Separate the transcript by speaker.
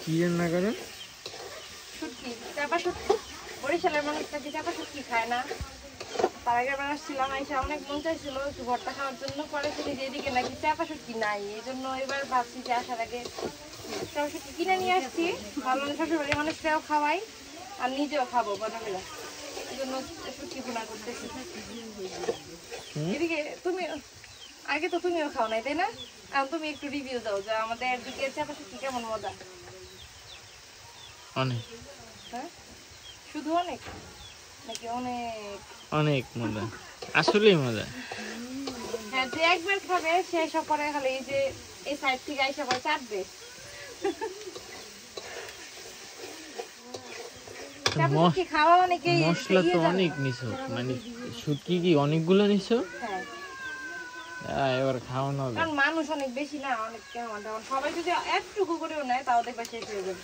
Speaker 1: কি রান্না করেন?
Speaker 2: শুটকি, চাপা শুটকি। বরিশালের মানুষ নাকি চাপা শুটকি খায় না। তার আগের বার আসছিলাম, আইসা অনেক মন চাইছিল একটু ভর্তা খাওয়ার জন্য। পরে শুনি যে এদিকে নাকি চাপা শুটকি নাই, এই জন্য এবার ভাবছি যে আসার আগে চাপা শুটকি কিনে নিয়ে আসছি। ভাবলাম শ্বশুরবাড়ির মানুষকেও খাওয়াই আর নিজেও খাবো বানাবেলা, এই জন্য শুটকি ভুনা করতেছি। এদিকে তুমি আগে তো তুমিও খাও নাই, তাই না? এখন তুমি একটু রিভিউ দাও যে আমাদের দিকে চাপা শুটকি কেমন মজা।
Speaker 1: অনেক
Speaker 2: হ্যাঁ, শুধু অনেক নাকি অনেক?
Speaker 1: অনেক মজা, আসলেই মজা।
Speaker 2: হ্যাঁ, যে একবার খাবে সে সব পরে খালি এই যে এই সাইড থেকে আইসা পরে চাটবে। চাপাশুটকি খাওয়া অনেকেই
Speaker 1: মশলা তো
Speaker 2: ইয়ে জানে
Speaker 1: অনেক
Speaker 2: না।
Speaker 1: নিছো, মানে শুটকি কি অনেকগুলো নিছো?
Speaker 2: হ্যাঁ,
Speaker 1: এবার খাওয়ানো হবে।
Speaker 2: কারণ মানুষ অনেক বেশি না, অনেক কেমন সবাই যদি একটুকু করেও নেয় তাও দেখবে শেষ হয়ে যাবে।